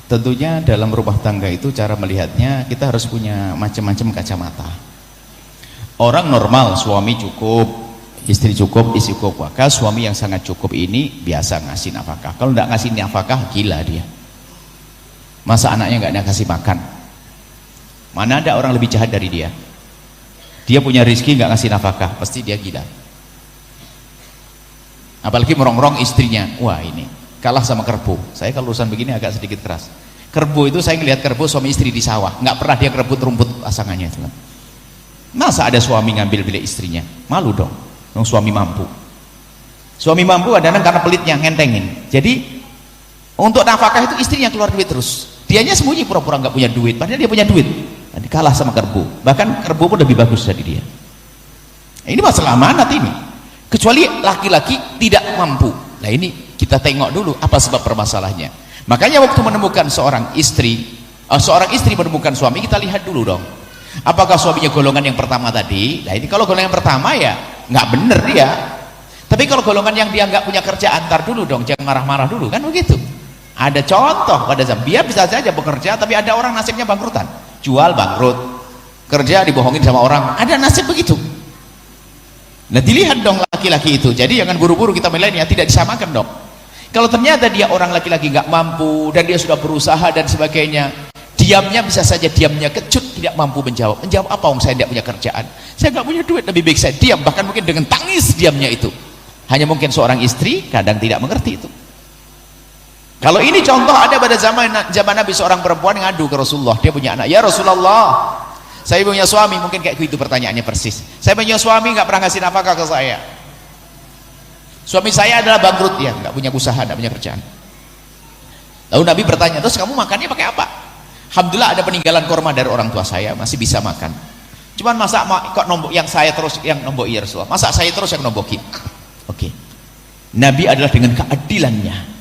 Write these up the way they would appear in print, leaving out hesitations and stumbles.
Tentunya dalam rumah tangga itu cara melihatnya kita harus punya macam-macam kacamata. Orang normal, suami cukup, istri cukup, istri cukup. Maka suami yang sangat cukup ini biasa ngasih nafkah. Kalau tidak ngasih nafkah, gila dia. Masa anaknya nggak dikasih makan? Mana ada orang lebih jahat dari dia? Dia punya rezeki nggak ngasih nafkah, pasti dia gila. Apalagi merongrong istrinya. Wah, ini kalah sama kerbau. Saya kalau urusan begini agak sedikit keras. Kerbau itu saya ngelihat kerbau suami istri di sawah, nggak pernah dia kerebut rumput pasangannya. Masa ada suami ngambil milik istrinya? Malu dong. Dong suami mampu. Suami mampu kadang karena pelitnya ngentengin. Jadi untuk nafkah itu istrinya keluar duit terus. Dianya sembunyi pura-pura nggak punya duit, padahal dia punya duit. Nanti kalah sama kerbau. Bahkan kerbau pun lebih bagus dari dia. Ini masalah amanat ini. Kecuali laki-laki tidak mampu. Nah ini kita tengok dulu apa sebab permasalahannya. Makanya waktu menemukan seorang istri menemukan suami, kita lihat dulu dong. Apakah suaminya golongan yang pertama tadi? Nah ini kalau golongan yang pertama ya nggak bener dia. Tapi kalau golongan yang dia nggak punya kerjaan, antar dulu dong, jangan marah-marah dulu, kan begitu. Ada contoh pada zaman dia bisa saja bekerja, tapi ada orang nasibnya bangkrutan, jual bangkrut, kerja dibohongin sama orang, ada nasib begitu. Nah dilihat dong laki-laki itu. Jadi jangan buru-buru kita menilainya, tidak disamakan dong. Kalau ternyata dia orang laki-laki nggak mampu dan dia sudah berusaha dan sebagainya, diamnya bisa saja diamnya kecut, tidak mampu menjawab apa om, saya tidak punya kerjaan, saya nggak punya duit, lebih baik saya diam, bahkan mungkin dengan tangis diamnya itu. Hanya mungkin seorang istri kadang tidak mengerti itu. Kalau ini contoh ada pada zaman Nabi, seorang perempuan ngadu ke Rasulullah, dia punya anak, ya Rasulullah, saya punya suami, mungkin kayak gitu pertanyaannya persis, saya punya suami nggak pernah ngasih nafkah ke saya, suami saya adalah bangkrut, ya nggak punya usaha, nggak punya kerjaan. Lalu Nabi bertanya, terus kamu makannya pakai apa? Alhamdulillah ada peninggalan korma dari orang tua saya, masih bisa makan. Cuman masa kok nombok yang saya terus yang nombok, ya Rasulullah, masa saya terus yang nombokin? Oke. Nabi adalah dengan keadilannya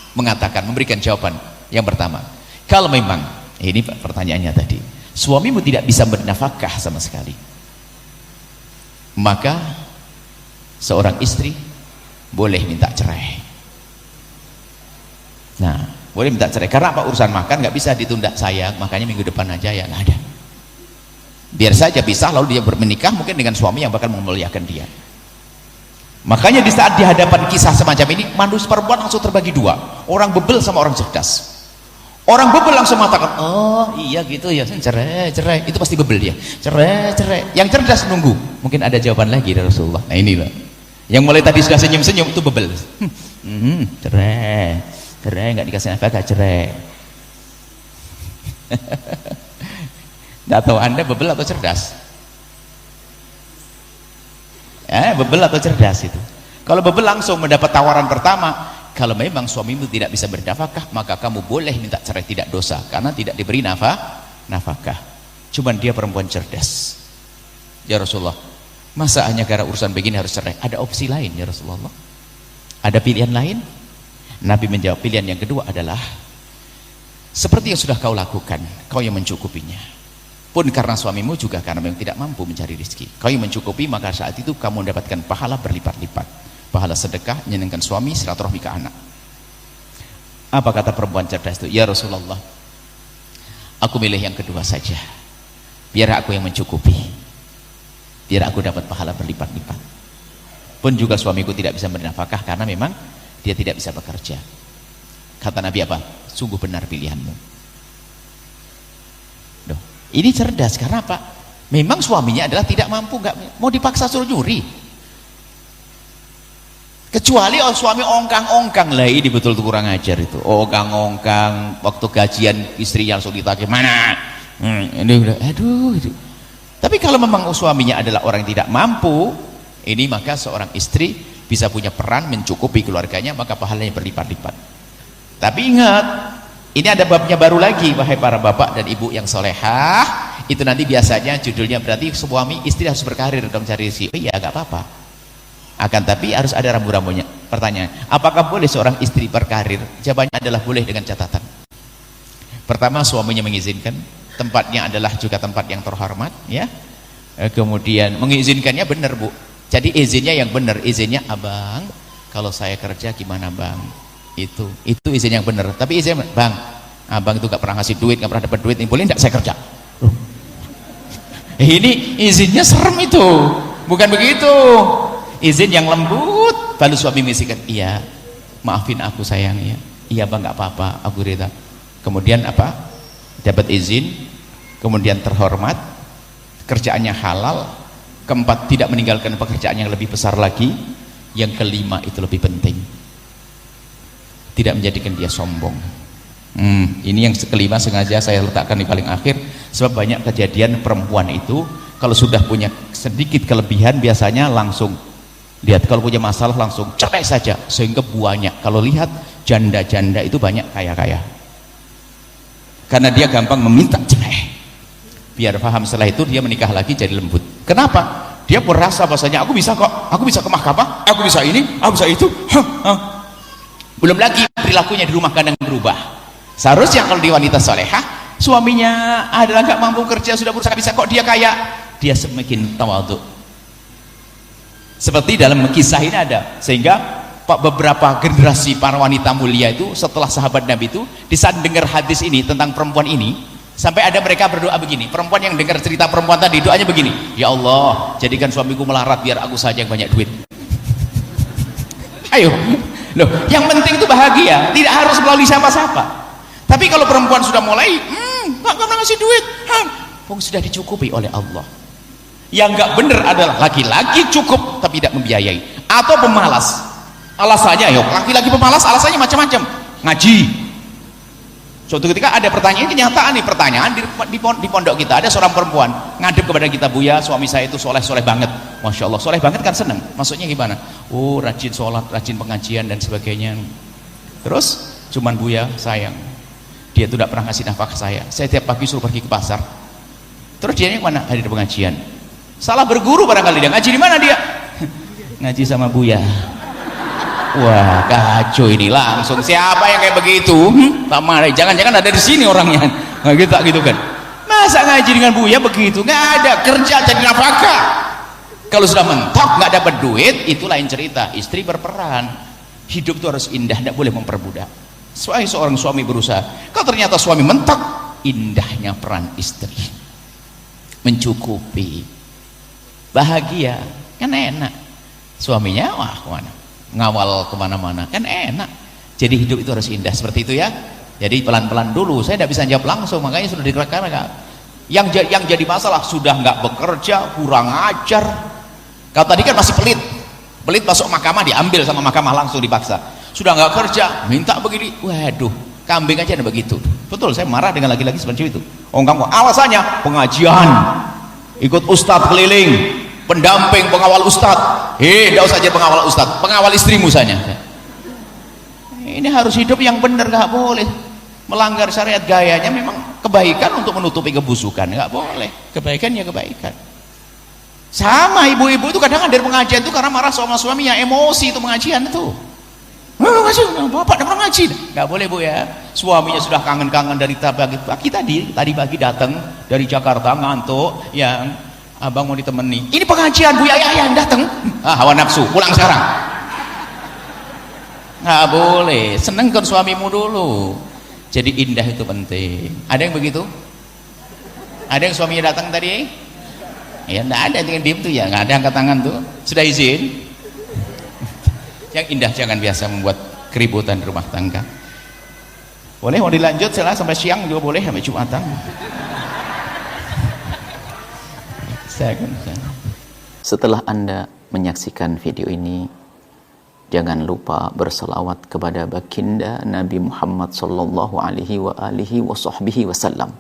mengatakan, memberikan jawaban yang pertama. Kalau memang ini pertanyaannya tadi, suamimu tidak bisa bernafkah sama sekali, maka seorang istri boleh minta cerai. Nah, boleh minta cerai karena apa? Urusan makan nggak bisa ditunda, sayang, makanya minggu depan aja, ya nggak ada. Biar saja pisah, lalu dia bermenikah mungkin dengan suami yang bakal memuliakan dia. Makanya di saat di hadapan kisah semacam ini, manusia perempuan langsung terbagi dua, orang bebel sama orang cerdas. Orang bebel langsung mengatakan, oh iya gitu ya, cerai, cerai, itu pasti bebel dia, cerai, cerai. Yang cerdas nunggu, mungkin ada jawaban lagi dari Rasulullah. Nah ini loh, yang mulai tadi sudah senyum-senyum itu bebel. Cerai, cerai, nggak dikasih nafkah, cerai. Nggak tahu Anda bebel atau cerdas? Bebel atau cerdas itu? Kalau bebel langsung mendapat tawaran pertama, kalau memang suamimu tidak bisa bernafkah, maka kamu boleh minta cerai, tidak dosa, karena tidak diberi nafkah. Cuman dia perempuan cerdas. Ya Rasulullah, masa hanya karena urusan begini harus cerai? Ada opsi lain ya Rasulullah? Ada pilihan lain? Nabi menjawab, pilihan yang kedua adalah seperti yang sudah kau lakukan, kau yang mencukupinya. Pun karena suamimu juga karena memang tidak mampu mencari rezeki, kau yang mencukupi, maka saat itu kamu mendapatkan pahala berlipat-lipat, pahala sedekah, menyenangkan suami, silaturahmi ke anak. Apa kata perempuan cerdas itu? Ya Rasulullah, aku milih yang kedua saja, biar aku yang mencukupi, biar aku dapat pahala berlipat-lipat. Pun juga suamiku tidak bisa bernafkah karena memang dia tidak bisa bekerja. Kata Nabi apa? Sungguh benar pilihanmu. Ini cerdas karena apa? Memang suaminya adalah tidak mampu, nggak mau dipaksa suruh nyuri. Kecuali suami ongkang-ongkang, lah ini betul tuh kurang ajar itu. Ongkang-ongkang, waktu gajian istrinya langsung ditagih, mana? Ini udah, aduh. Tapi kalau memang suaminya adalah orang yang tidak mampu, ini maka seorang istri bisa punya peran mencukupi keluarganya, maka pahalanya berlipat-lipat. Tapi ingat, ini ada babnya baru lagi, wahai para bapak dan ibu yang solehah. Itu nanti biasanya judulnya berarti suami istri harus berkarir dong cari rezeki. Iya, gak apa-apa. Akan tapi harus ada rambu-rambunya. Pertanyaan, apakah boleh seorang istri berkarir? Jawabannya adalah boleh dengan catatan. Pertama, suaminya mengizinkan. Tempatnya adalah juga tempat yang terhormat, ya. Kemudian mengizinkannya benar, Bu. Jadi izinnya yang benar, izinnya abang, kalau saya kerja gimana bang? Itu izin yang benar. Tapi izin bang, abang itu gak pernah ngasih duit, gak pernah dapat duit, ini boleh tidak saya kerja? Loh. Ini izinnya serem itu, bukan begitu, izin yang lembut. Lalu suami mengisikan, iya maafin aku sayang ya, iya bang gak apa-apa, aku reda. Kemudian apa, dapat izin, kemudian terhormat, kerjaannya halal, keempat tidak meninggalkan pekerjaan yang lebih besar lagi, yang kelima itu lebih penting, tidak menjadikan dia sombong. Ini yang kelima sengaja saya letakkan di paling akhir, sebab banyak kejadian perempuan itu kalau sudah punya sedikit kelebihan biasanya langsung lihat, kalau punya masalah langsung cerai saja, sehingga banyak kalau lihat janda-janda itu banyak kaya-kaya karena dia gampang meminta cerai. Biar paham setelah itu dia menikah lagi jadi lembut. Kenapa? Dia merasa bahasanya aku bisa kok, aku bisa ke mahkamah, aku bisa ini, aku bisa itu. Belum lagi perilakunya di rumah kadang berubah. Seharusnya kalau di wanita solehah, suaminya adalah gak mampu kerja, sudah berusaha bisa kok dia kaya, dia semakin tawadhu. Seperti dalam kisah ini ada, sehingga beberapa generasi para wanita mulia itu setelah sahabat Nabi itu di saat dengar hadis ini tentang perempuan ini, sampai ada mereka berdoa begini, perempuan yang dengar cerita perempuan tadi doanya begini, ya Allah jadikan suamiku melarat biar aku saja yang banyak duit. Ayo loh, yang penting itu bahagia, tidak harus melalui siapa-siapa. Tapi kalau perempuan sudah mulai gak pernah ngasih duit, sudah dicukupi oleh Allah. Yang gak benar adalah laki-laki cukup tapi tidak membiayai, atau pemalas. Alasannya, laki-laki pemalas alasannya macam-macam. Ngaji. Suatu ketika ada pertanyaan, kenyataan nih pertanyaan di pondok kita, ada seorang perempuan ngadep kepada kita, Buya suami saya itu soleh-soleh banget. Masya Allah, soleh banget kan seneng. Maksudnya gimana? Oh rajin sholat, rajin pengajian dan sebagainya. Terus cuman Buya sayang, dia itu tidak pernah ngasih nafkah saya tiap pagi suruh pergi ke pasar. Terus dia yang mana? Hadir pengajian. Salah berguru barangkali dia. Ngaji di mana dia? Ngaji sama Buya. Wah kacau ini, langsung siapa yang kayak begitu? Tak marah, jangan-jangan ada di sini orangnya. Nah, gitu kan. Masa ngaji dengan Buya begitu? Nggak ada, kerja jadi nafkah. Kalau sudah mentok nggak dapat duit, itu lain cerita. Istri berperan. Hidup itu harus indah, tidak boleh memperbudak. Seorang suami berusaha. Kalau ternyata suami mentok, indahnya peran istri. Mencukupi, bahagia, kan enak. Suaminya wah kemana? Ngawal kemana-mana kan enak. Jadi hidup itu harus indah seperti itu ya. Jadi pelan-pelan dulu, saya tidak bisa jawab langsung, makanya sudah direkam. Yang jadi masalah sudah nggak bekerja, kurang ajar. Kalau tadi kan masih pelit masuk mahkamah diambil sama mahkamah langsung dipaksa. Sudah nggak kerja, minta begini, waduh, kambing aja ada begitu. Betul, saya marah dengan laki-laki seperti itu. Kamu alasannya pengajian, ikut ustadz keliling, pendamping, pengawal ustadz. Tidak usah jadi pengawal ustadz, pengawal istrimu saja. Ini harus hidup yang benar, nggak boleh melanggar syariat. Gayanya memang kebaikan untuk menutupi kebusukan, nggak boleh. Kebaikan ya kebaikan. Sama ibu-ibu itu kadang hadir pengajian itu karena marah sama suaminya, emosi itu pengajian itu. Bapak udah pernah ngaji, nggak boleh Bu ya. Suaminya sudah kangen-kangen dari pagi tadi pagi datang dari Jakarta ngantuk, yang abang mau ditemani. Ini pengajian Bu ya yang datang. Hawa nafsu, pulang sekarang. Nggak boleh, senengkan suamimu dulu. Jadi indah itu penting. Ada yang begitu? Ada yang suaminya datang tadi? Ya nggak ada, yang diem tuh ya, nggak ada angkat tangan tuh. Sudah izin? Yang indah jangan biasa membuat keributan di rumah tangga. Boleh mau dilanjut sampai siang juga boleh, sampai Jumatan. Setelah Anda menyaksikan video ini, jangan lupa berselawat kepada baginda Nabi Muhammad sallallahu alaihi wa alihi wa sahbihi wasallam.